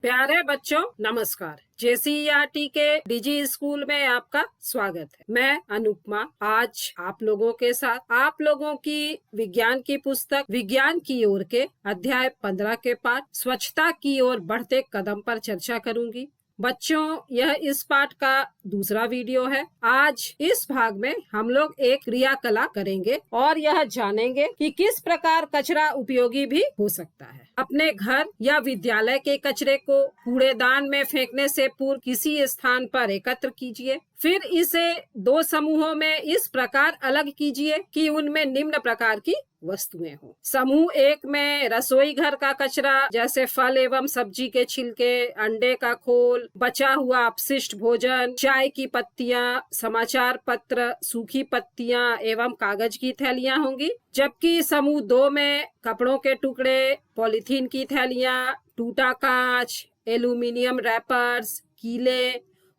प्यारे बच्चों नमस्कार। JCERT के डिजी स्कूल में आपका स्वागत है। मैं अनुपमा आज आप लोगों के साथ आप लोगों की विज्ञान की पुस्तक विज्ञान की ओर के अध्याय 15 के पाठ स्वच्छता की ओर बढ़ते कदम पर चर्चा करूंगी। बच्चों यह इस पाठ का दूसरा वीडियो है। आज इस भाग में हम लोग एक क्रियाकला करेंगे और यह जानेंगे कि किस प्रकार कचरा उपयोगी भी हो सकता है। अपने घर या विद्यालय के कचरे को कूड़ेदान में फेंकने से पूर्व किसी स्थान पर एकत्र कीजिए। फिर इसे दो समूहों में इस प्रकार अलग कीजिए कि उनमें निम्न प्रकार की वस्तुएं हो। समूह 1 में रसोई घर का कचरा जैसे फल एवं सब्जी के छिलके, अंडे का खोल, बचा हुआ अपशिष्ट भोजन, चाय की पत्तियां, समाचार पत्र, सूखी पत्तियां एवं कागज की थैलियां होंगी। जबकि समूह 2 में कपड़ों के टुकड़े, पॉलीथीन की थैलियां, टूटा कांच, एल्यूमिनियम रैपर्स, कीले,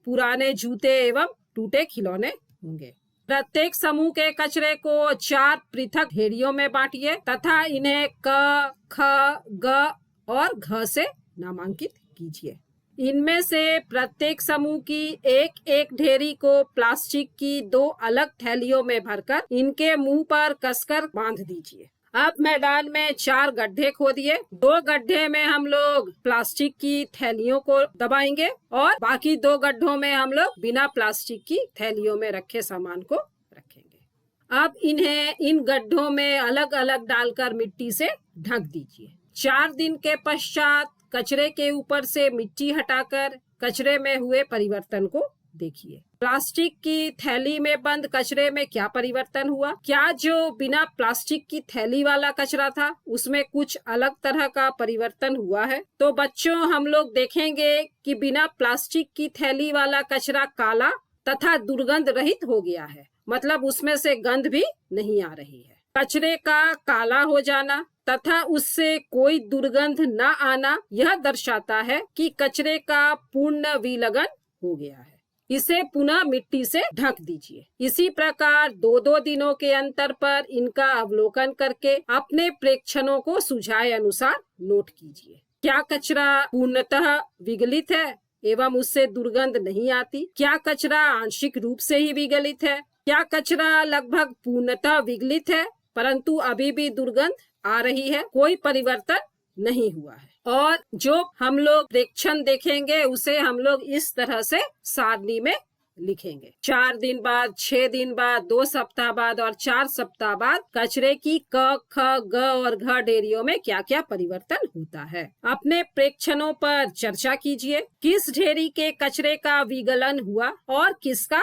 पुराने जूते एवं टूटे खिलौने होंगे। प्रत्येक समूह के कचरे को 4 पृथक ढेरियों में बांटिए तथा इन्हें क, ख, ग और घ से नामांकित कीजिए। इनमें से प्रत्येक समूह की एक एक ढेरी को प्लास्टिक की 2 अलग थैलियों में भरकर इनके मुंह पर कसकर बांध दीजिए। अब मैदान में 4 गड्ढे खोदिए। 2 गड्ढे में हम लोग प्लास्टिक की थैलियों को दबाएंगे और बाकी 2 गड्ढों में हम लोग बिना प्लास्टिक की थैलियों में रखे सामान को रखेंगे। अब इन्हें इन गड्ढों में अलग अलग डालकर मिट्टी से ढक दीजिए। 4 दिन के पश्चात कचरे के ऊपर से मिट्टी हटाकर कचरे में हुए परिवर्तन को देखिए। प्लास्टिक की थैली में बंद कचरे में क्या परिवर्तन हुआ? क्या जो बिना प्लास्टिक की थैली वाला कचरा था उसमें कुछ अलग तरह का परिवर्तन हुआ है? तो बच्चों हम लोग देखेंगे कि बिना प्लास्टिक की थैली वाला कचरा काला तथा दुर्गंध रहित हो गया है, मतलब उसमें से गंध भी नहीं आ रही है। कचरे का काला हो जाना तथा उससे कोई दुर्गंध न आना यह दर्शाता है कि कचरे का पूर्ण विलयन हो गया है। इसे पुनः मिट्टी से ढक दीजिए। इसी प्रकार 2-2 दिनों के अंतर पर इनका अवलोकन करके अपने प्रेक्षणों को सुझाए अनुसार नोट कीजिए। क्या कचरा पूर्णतः विगलित है एवं उससे दुर्गंध नहीं आती? क्या कचरा आंशिक रूप से ही विगलित है? क्या कचरा लगभग पूर्णतः विगलित है परंतु अभी भी दुर्गंध आ रही है? कोई परिवर्तन नहीं हुआ है। और जो हम लोग प्रेक्षण देखेंगे उसे हम लोग इस तरह से सारणी में लिखेंगे। 4 दिन बाद, 6 दिन बाद, 2 सप्ताह बाद और 4 सप्ताह बाद कचरे की क, ख, ग और घ ढेरियों में क्या क्या परिवर्तन होता है। अपने प्रेक्षणों पर चर्चा कीजिए। किस ढेरी के कचरे का विगलन हुआ और किसका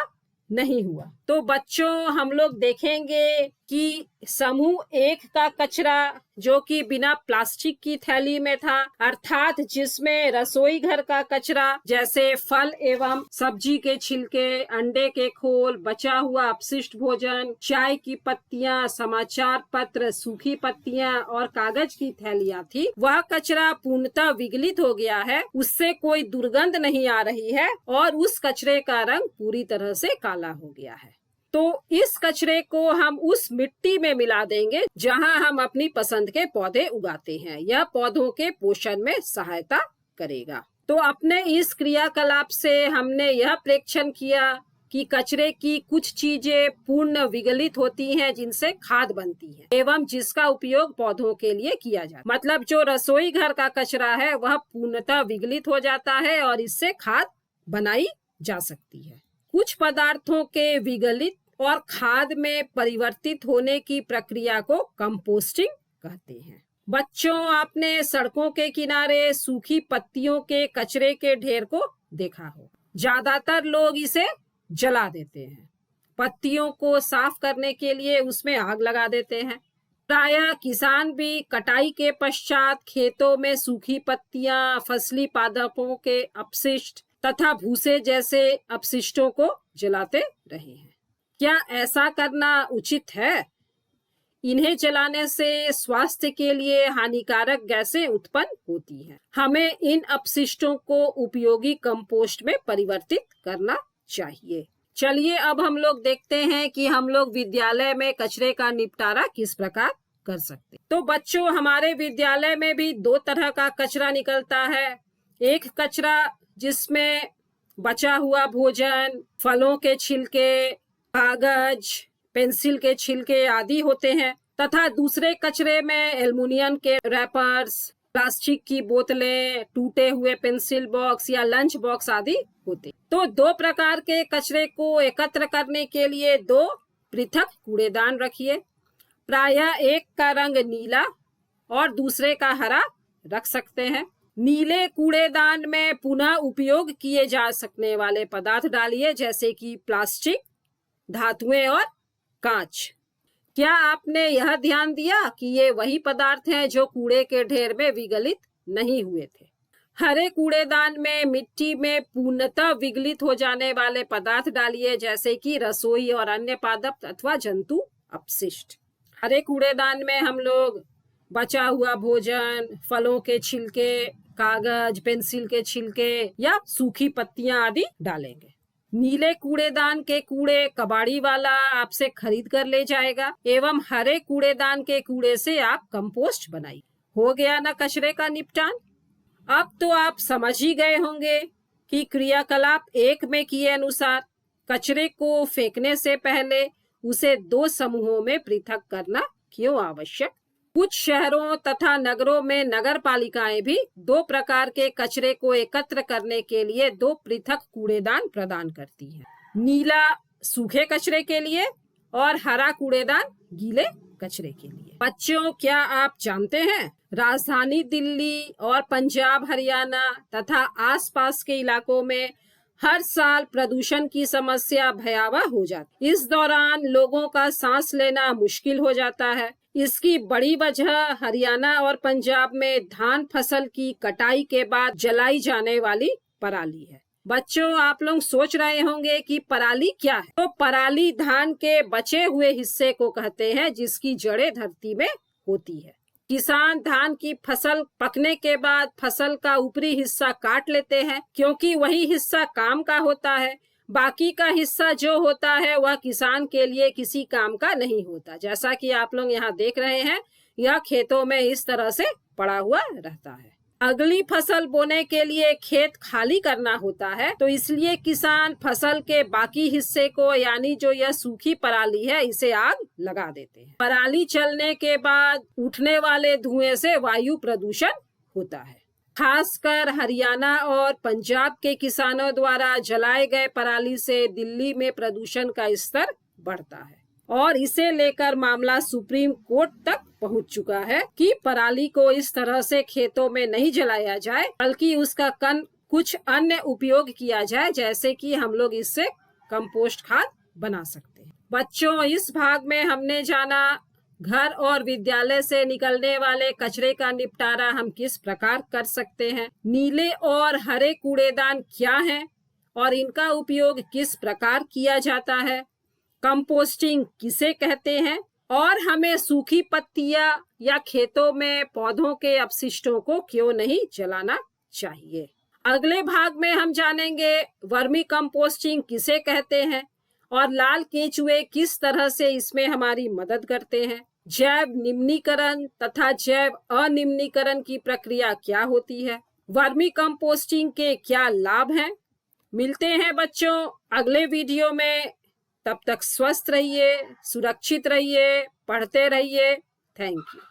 नहीं हुआ? तो बच्चों हम लोग देखेंगे कि समूह 1 का कचरा जो कि बिना प्लास्टिक की थैली में था, अर्थात जिसमें रसोई घर का कचरा जैसे फल एवं सब्जी के छिलके, अंडे के खोल, बचा हुआ अपशिष्ट भोजन, चाय की पत्तियां, समाचार पत्र, सूखी पत्तियां और कागज की थैलियां थी, वह कचरा पूर्णतः विगलित हो गया है। उससे कोई दुर्गंध नहीं आ रही है और उस कचरे का रंग पूरी तरह से काला हो गया है। तो इस कचरे को हम उस मिट्टी में मिला देंगे जहां हम अपनी पसंद के पौधे उगाते हैं। यह पौधों के पोषण में सहायता करेगा। तो अपने इस क्रियाकलाप से हमने यह प्रेक्षण किया कि कचरे की कुछ चीजें पूर्ण विगलित होती हैं जिनसे खाद बनती है एवं जिसका उपयोग पौधों के लिए किया जाता है। मतलब जो रसोई घर का कचरा है वह पूर्णतः विगलित हो जाता है और इससे खाद बनाई जा सकती है। कुछ पदार्थों के विगलित और खाद में परिवर्तित होने की प्रक्रिया को कंपोस्टिंग कहते हैं। बच्चों आपने सड़कों के किनारे सूखी पत्तियों के कचरे के ढेर को देखा हो। ज्यादातर लोग इसे जला देते हैं। पत्तियों को साफ करने के लिए उसमें आग लगा देते हैं। प्रायः किसान भी कटाई के पश्चात खेतों में सूखी पत्तियां, फसली पादपों के अपशिष्ट तथा भूसे जैसे अपशिष्टों को जलाते रहे हैं। क्या ऐसा करना उचित है? इन्हें जलाने से स्वास्थ्य के लिए हानिकारक गैसें उत्पन्न होती हैं। हमें इन अपशिष्टों को उपयोगी कंपोस्ट में परिवर्तित करना चाहिए। चलिए अब हम लोग देखते हैं कि हम लोग विद्यालय में कचरे का निपटारा किस प्रकार कर सकते। तो बच्चों हमारे विद्यालय में भी 2 तरह का कचरा निकलता है। एक कचरा जिसमें बचा हुआ भोजन, फलों के छिलके, कागज, पेंसिल के छिलके आदि होते हैं, तथा दूसरे कचरे में एल्युमिनियम के रैपर्स, प्लास्टिक की बोतलें, टूटे हुए पेंसिल बॉक्स या लंच बॉक्स आदि होते। तो दो प्रकार के कचरे को एकत्र करने के लिए दो पृथक कूड़ेदान रखिए। प्रायः एक का रंग नीला और दूसरे का हरा रख सकते हैं। नीले कूड़ेदान में पुनः उपयोग किए जा सकने वाले पदार्थ डालिए, जैसे कि प्लास्टिक, धातुएं और कांच। क्या आपने यह ध्यान दिया कि ये वही पदार्थ हैं जो कूड़े के ढेर में विगलित नहीं हुए थे। हरे कूड़ेदान में मिट्टी में पूर्णतः विगलित हो जाने वाले पदार्थ डालिए, जैसे कि रसोई और अन्य पादप अथवा जंतु अपशिष्ट। हरे कूड़ेदान में हम लोग बचा हुआ भोजन, फलों के छिलके, कागज, पेंसिल के छिलके या सूखी पत्तियां आदि डालेंगे। नीले कूड़ेदान के कूड़े कबाड़ी वाला आपसे खरीद कर ले जाएगा एवं हरे कूड़ेदान के कूड़े से आप कंपोस्ट बनाइए। हो गया ना कचरे का निपटान। अब तो आप समझ ही गए होंगे कि क्रियाकलाप 1 में किए अनुसार कचरे को फेंकने से पहले उसे 2 समूहों में पृथक करना क्यों आवश्यक। कुछ शहरों तथा नगरों में नगर पालिकाएं भी 2 प्रकार के कचरे को एकत्र करने के लिए 2 पृथक कूड़ेदान प्रदान करती हैं। नीला सूखे कचरे के लिए और हरा कूड़ेदान गीले कचरे के लिए। बच्चों, क्या आप जानते हैं राजधानी दिल्ली और पंजाब, हरियाणा तथा आसपास के इलाकों में हर साल प्रदूषण की समस्या भयावह हो जाती। इस दौरान लोगों का सांस लेना मुश्किल हो जाता है। इसकी बड़ी वजह हरियाणा और पंजाब में धान फसल की कटाई के बाद जलाई जाने वाली पराली है। बच्चों, आप लोग सोच रहे होंगे कि पराली क्या है। तो पराली धान के बचे हुए हिस्से को कहते हैं, जिसकी जड़ें धरती में होती है। किसान धान की फसल पकने के बाद फसल का ऊपरी हिस्सा काट लेते हैं, क्योंकि वही हिस्सा काम का होता है। बाकी का हिस्सा जो होता है वह किसान के लिए किसी काम का नहीं होता। जैसा कि आप लोग यहाँ देख रहे हैं, यह खेतों में इस तरह से पड़ा हुआ रहता है। अगली फसल बोने के लिए खेत खाली करना होता है, तो इसलिए किसान फसल के बाकी हिस्से को, यानी जो यह सूखी पराली है, इसे आग लगा देते हैं। पराली चलने के बाद उठने वाले धुएं से वायु प्रदूषण होता है। खासकर हरियाणा और पंजाब के किसानों द्वारा जलाए गए पराली से दिल्ली में प्रदूषण का स्तर बढ़ता है और इसे लेकर मामला सुप्रीम कोर्ट तक पहुंच चुका है कि पराली को इस तरह से खेतों में नहीं जलाया जाए, बल्कि उसका कुछ अन्य उपयोग किया जाए, जैसे कि हम लोग इससे कंपोस्ट खाद बना सकते हैं। बच्चों, इस भाग में हमने जाना घर और विद्यालय से निकलने वाले कचरे का निपटारा हम किस प्रकार कर सकते हैं, नीले और हरे कूड़ेदान क्या हैं और इनका उपयोग किस प्रकार किया जाता है, कंपोस्टिंग किसे कहते हैं और हमें सूखी पत्तियां या खेतों में पौधों के अपशिष्टों को क्यों नहीं जलाना चाहिए। अगले भाग में हम जानेंगे वर्मी कंपोस्टिंग किसे कहते हैं और लाल केंचुए किस तरह से इसमें हमारी मदद करते हैं। जैव निम्नीकरण तथा जैव अनिम्नीकरण की प्रक्रिया क्या होती है, वर्मी कंपोस्टिंग के क्या लाभ हैं। मिलते हैं बच्चों अगले वीडियो में। तब तक स्वस्थ रहिए, सुरक्षित रहिए, पढ़ते रहिए। Thank you.